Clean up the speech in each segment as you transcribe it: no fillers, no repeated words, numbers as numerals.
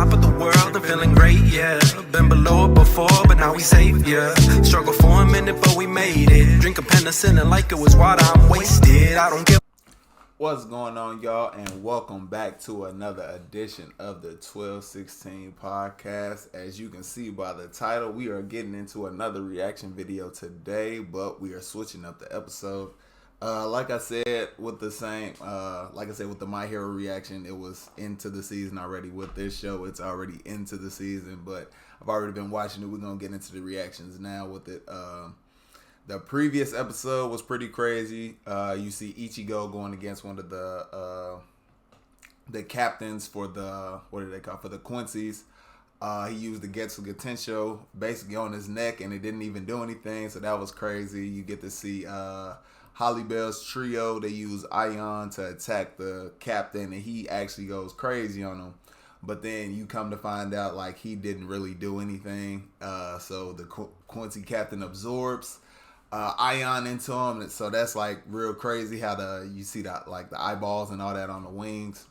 top of the world and feeling great, yeah. Been below it before, but now we safe, yeah. Struggle for a minute, but we made it. Drinking penicillin like it was water, I'm wasted. I don't give. What's going on, y'all, and welcome back to another edition of the 16's podcast. As you can see by the title, we are getting into another reaction video today, but we are switching up the episode. Like I said with the My Hero reaction, it was into the season already. With this show, it's already into the season, but I've already been watching it. We're gonna get into the reactions now with it. The previous episode was pretty crazy. You see Ichigo going against one of the captains for the, for the Quincy's. He used the Getsu Gatensho basically on his neck, and it didn't even do anything, so that was crazy. You get to see Holly Bell's trio. They use Ion to attack the captain, and he actually goes crazy on him. But then you come to find out, like, he didn't really do anything. So the Quincy captain absorbs Ion into him, so that's like real crazy how you see that, like, the eyeballs and all that on the wings.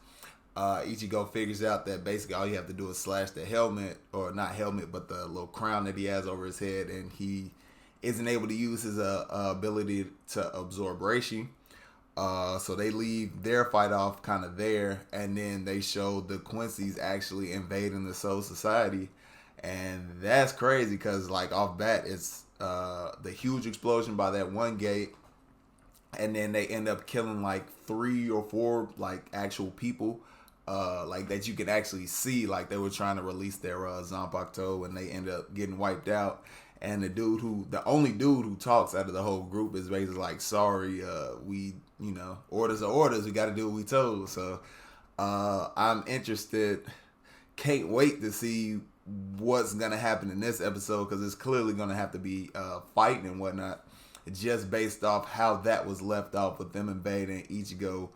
Ichigo figures out that basically all you have to do is slash the helmet, or not helmet, but the little crown that he has over his head, and he isn't able to use his ability to absorb Reishi. So they leave their fight off kind of there, and then they show the Quincy's actually invading the Soul Society, and that's crazy because, like, off bat, it's the huge explosion by that one gate, and then they end up killing like 3 or 4 like actual people, like that you can actually see. Like, they were trying to release their Zanpakuto, and they end up getting wiped out. And the only dude who talks out of the whole group is basically like, sorry, we, orders are orders. We got to do what we told. So I'm interested. Can't wait to see what's going to happen in this episode, because it's clearly going to have to be fighting and whatnot, just based off how that was left off with them invading Ichigo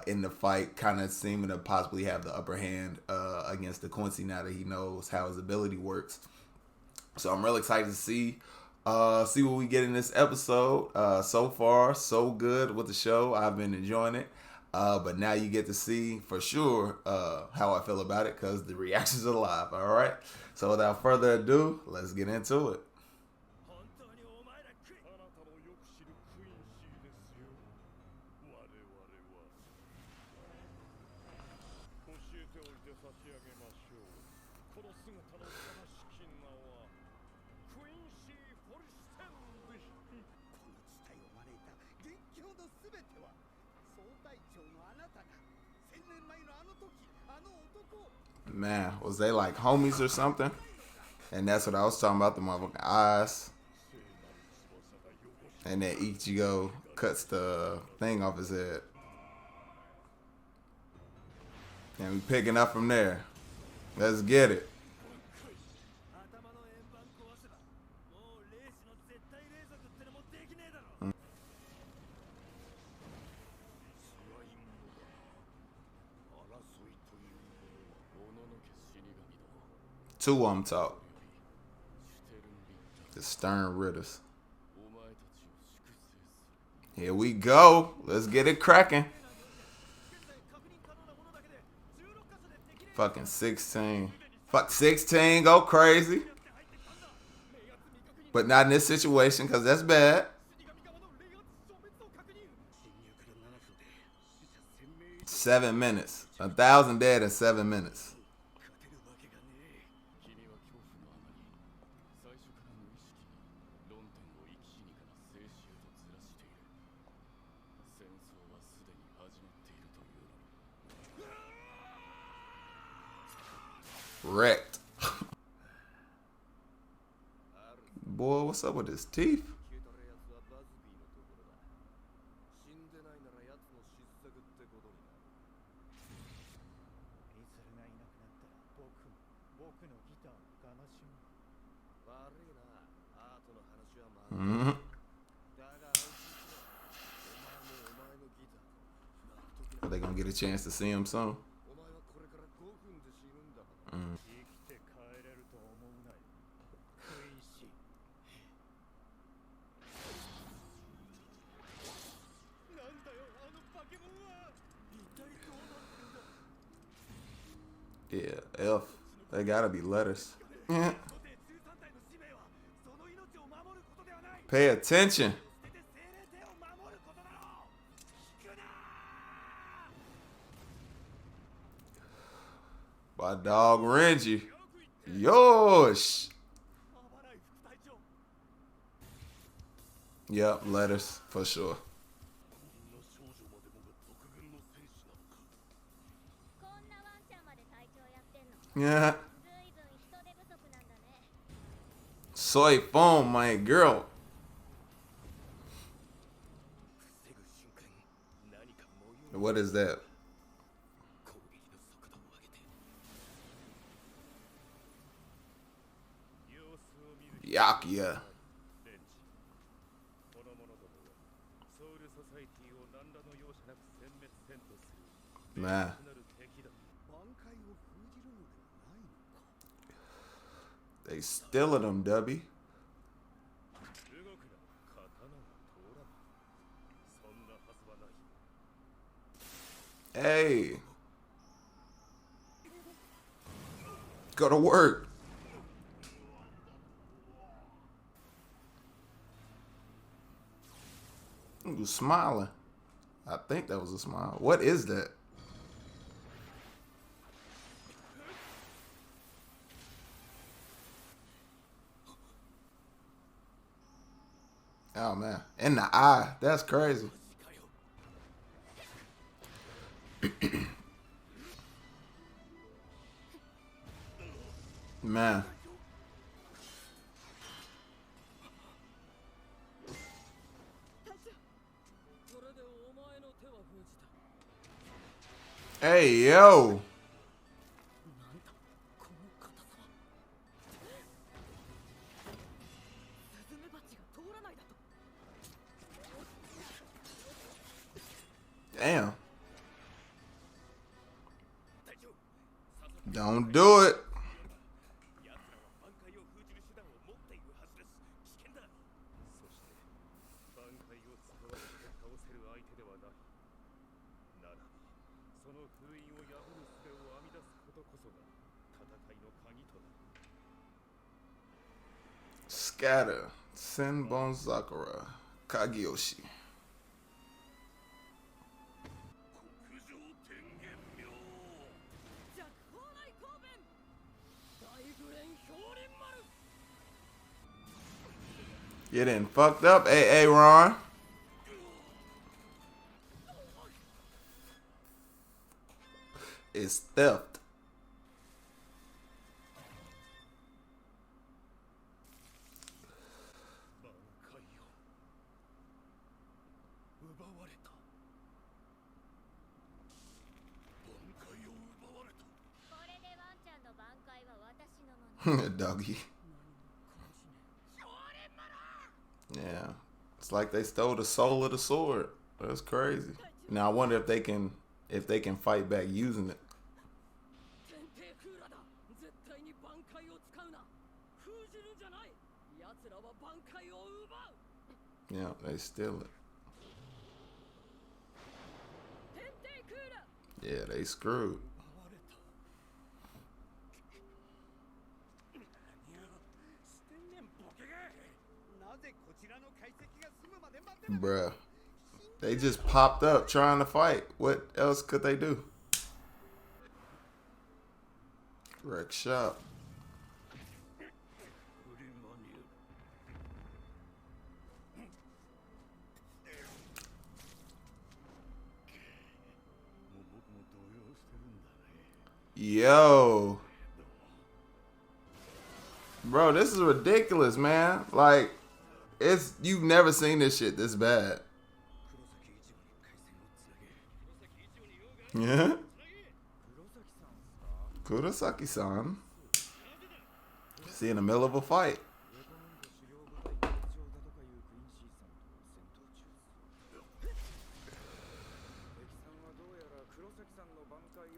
in the fight, kind of seeming to possibly have the upper hand against the Quincy now that he knows how his ability works. So I'm real excited to see what we get in this episode. So far, so good with the show. I've been enjoying it. But now you get to see for sure how I feel about it, because the reactions are live. All right. So without further ado, let's get into it. Man, was they like homies or something? And that's what I was talking about, the motherfucking eyes. And then Ichigo cuts the thing off his head. And we picking up from there. Let's get it. Two of them talk. The Stern Ritters. Here we go. Let's get it cracking. Fucking 16. Fuck 16, go crazy. But not in this situation, because that's bad. 7 minutes. 1,000 dead in 7 minutes. Wrecked. Boy, what's up with his teeth? Mm-hmm. Are they gonna get a chance to see him soon? Yeah, F. They gotta be letters. Yeah. Pay attention. My dog Renji. Yosh. Yep, letters for sure. Yeah. Soy foam, my girl. What is that? Yakia. Man. They stealing them, Dubby. Hey. Go to work. He was smiling. I think that was a smile. What is that? Oh man, in the eye. That's crazy. Man. Hey, yo. Damn. Don't do it. Scatter. Senbon Sakura. Kageyoshi. You done fucked up, AA Ron. It's theft. Doggy. Yeah. It's like they stole the soul of the sword. That's crazy. Now I wonder if they can fight back using it. Yeah, they steal it. Yeah, they screwed. Bruh. They just popped up trying to fight. What else could they do? Wreck shop. Yo. Bro, this is ridiculous, man. Like, you've never seen this shit this bad. Yeah. Kurosaki-san. See, in the middle of a fight.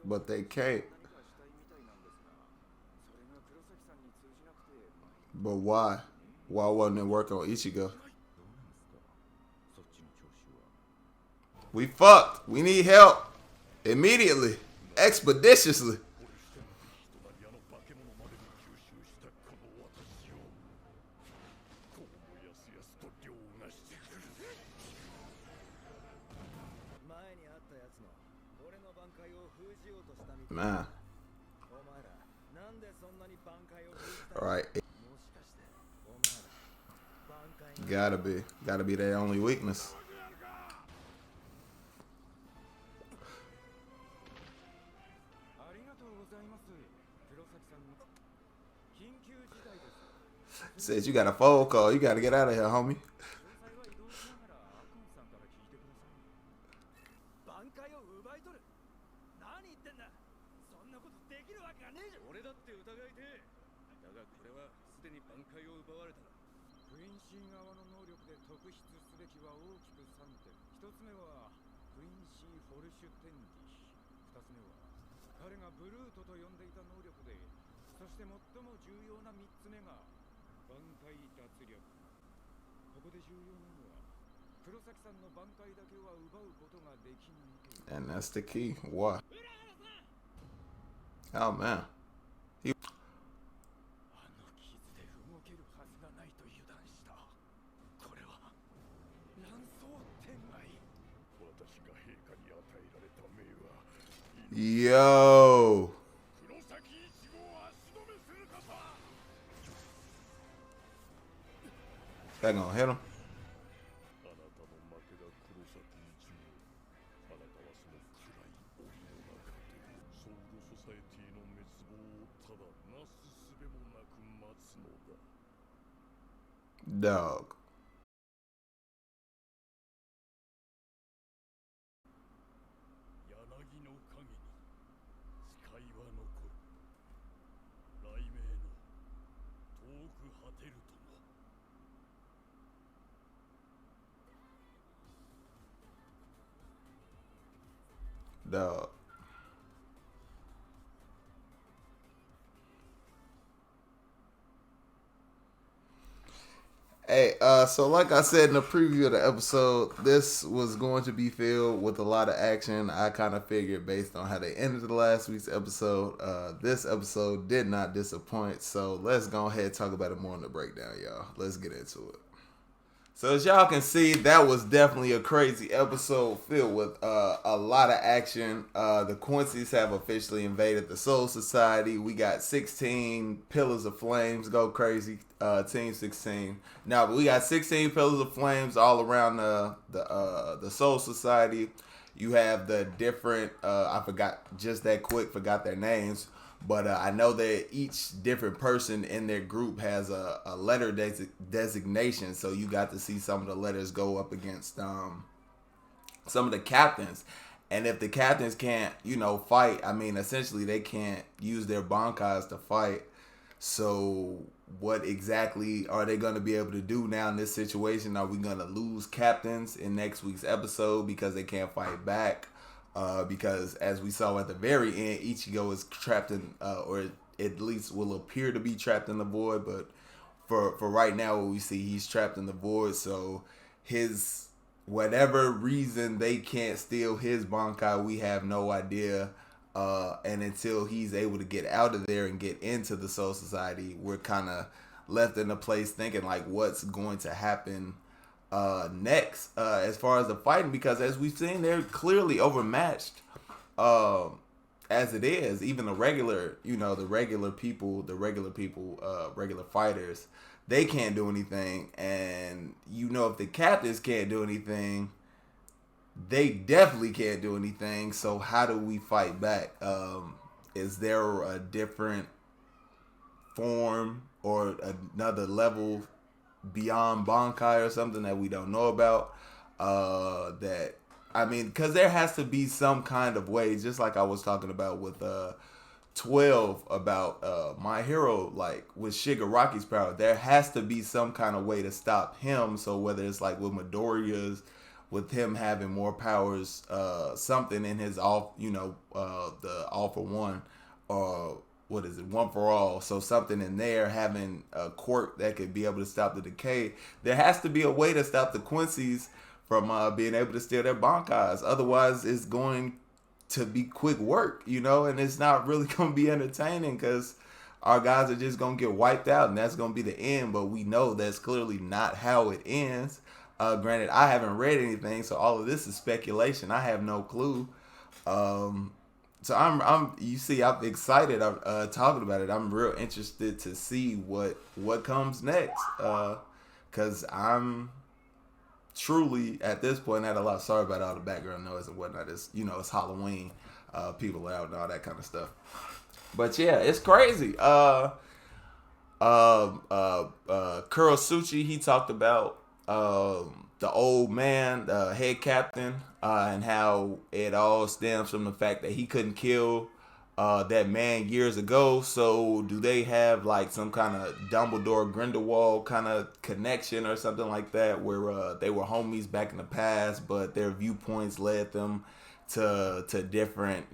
But they can't. But why? Why wasn't it working on Ichigo? We fucked. We need help. Immediately. Expeditiously. Man. Alright. Gotta be their only weakness. Says you got a phone call. You got to get out of here, homie. And that's the key. Why? Oh man. Yo. That gonna hit him. Dog. Dog. Hey, so like I said in the preview of the episode, this was going to be filled with a lot of action. I kind of figured based on how they ended the last week's episode, this episode did not disappoint. So let's go ahead and talk about it more in the breakdown, y'all. Let's get into it. So as y'all can see, that was definitely a crazy episode filled with a lot of action. The Quincy's have officially invaded the Soul Society. We got 16 Pillars of Flames go crazy. Team 16. Now we got 16 Pillars of Flames all around the Soul Society. You have the different. I forgot their names. But I know that each different person in their group has a letter designation. So you got to see some of the letters go up against some of the captains. And if the captains can't, fight, I mean, essentially they can't use their bankais to fight. So what exactly are they going to be able to do now in this situation? Are we going to lose captains in next week's episode because they can't fight back? Because as we saw at the very end, Ichigo is trapped in, or at least will appear to be trapped in the void. But for right now, what we see, he's trapped in the void. So his whatever reason they can't steal his Bankai, we have no idea. And until he's able to get out of there and get into the Soul Society, we're kind of left in a place thinking like what's going to happen next as far as the fighting, because as we've seen, they're clearly overmatched as it is. Even the regular fighters, they can't do anything. And if the captains can't do anything, they definitely can't do anything. So how do we fight back? Is there a different form or another level beyond Bankai or something that we don't know about? Because there has to be some kind of way, just like I was talking about with 12 about My Hero, like with Shigaraki's power, there has to be some kind of way to stop him. So whether it's like with Midoriya's, with him having more powers, something in his the All for One, or what is it, One for All, so something in there having a quirk that could be able to stop the decay. There has to be a way to stop the Quincy's from being able to steal their Bankais. Otherwise, it's going to be quick work, and it's not really going to be entertaining because our guys are just going to get wiped out, and that's going to be the end. But we know that's clearly not how it ends. Granted, I haven't read anything, so all of this is speculation. I have no clue. So you see, I'm excited. I'm talking about it. I'm real interested to see what comes next. Cause I'm truly at this point at a loss. Sorry about all the background noise and whatnot. It's it's Halloween, people out and all that kind of stuff. But yeah, it's crazy. Kurosuchi, he talked about the old man, the head captain, and how it all stems from the fact that he couldn't kill that man years ago. So do they have like some kind of Dumbledore Grindelwald kind of connection or something like that, where they were homies back in the past, but their viewpoints led them to different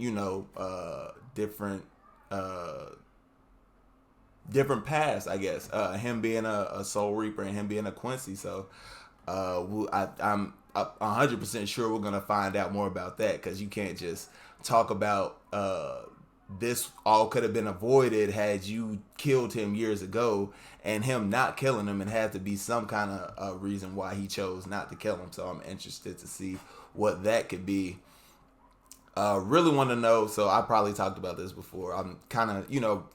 different paths, I guess. Him being a Soul Reaper and him being a Quincy. So I'm 100% sure we're gonna find out more about that, because you can't just talk about this all could have been avoided had you killed him years ago, and him not killing him, and had to be some kind of reason why he chose not to kill him. So I'm interested to see what that could be. Really want to know. So I probably talked about this before. I'm kind of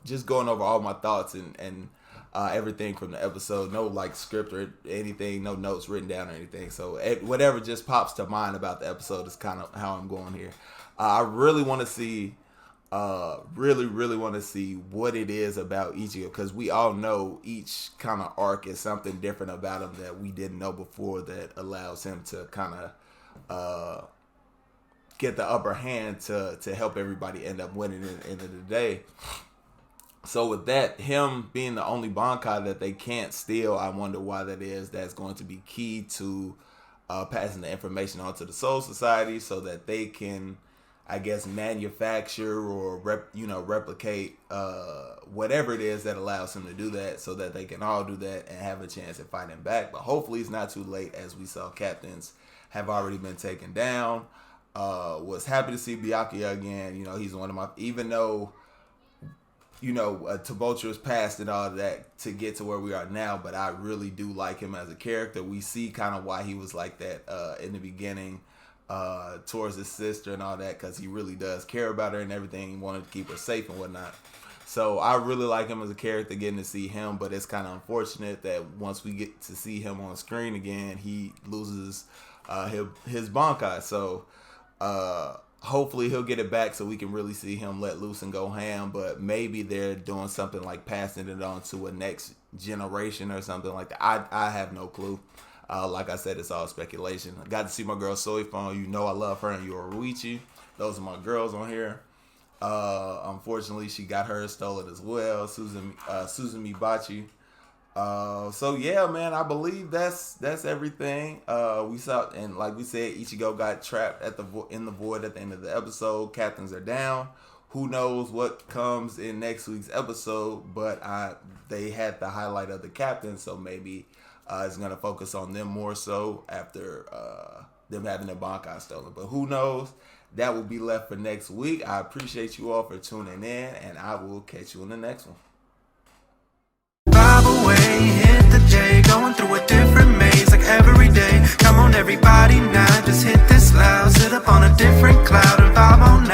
just going over all my thoughts and everything from the episode. No like script or anything, no notes written down or anything. So whatever just pops to mind about the episode is kind of how I'm going here. I really want to see, really want to see what it is about Ichigo, because we all know each kind of arc is something different about him that we didn't know before, that allows him to kind of get the upper hand to help everybody end up winning at the end of the day. So with that, him being the only Bankai that they can't steal, I wonder why that is. That's going to be key to passing the information on to the Soul Society, so that they can, I guess, manufacture or replicate whatever it is that allows him to do that, so that they can all do that and have a chance at fighting back. But hopefully it's not too late, as we saw captains have already been taken down. Was happy to see Byakuya again. He's one of my, even though tumultuous past and all that to get to where we are now, but I really do like him as a character. We see kind of why he was like that in the beginning towards his sister and all that, because he really does care about her and everything. He wanted to keep her safe and whatnot. So I really like him as a character, getting to see him, but it's kind of unfortunate that once we get to see him on screen again, he loses his Bankai. So hopefully he'll get it back so we can really see him let loose and go ham. But maybe they're doing something like passing it on to a next generation or something like that. I have no clue. Like I said, it's all speculation. I got to see my girl Soifon. I love her, and Yoruichi. Those are my girls on here. Unfortunately, she got hers stolen as well. Suzumi Bachi. So yeah, man, I believe that's everything. We saw, and like we said, Ichigo got trapped in the void at the end of the episode. Captains are down. Who knows what comes in next week's episode? But they had the highlight of the captain, so maybe it's gonna focus on them more so after them having their Bankai stolen. But who knows? That will be left for next week. I appreciate you all for tuning in, and I will catch you in the next one. Hit the J, going through a different maze like every day. Come on everybody now, just hit this loud. Sit up on a different cloud and vibe on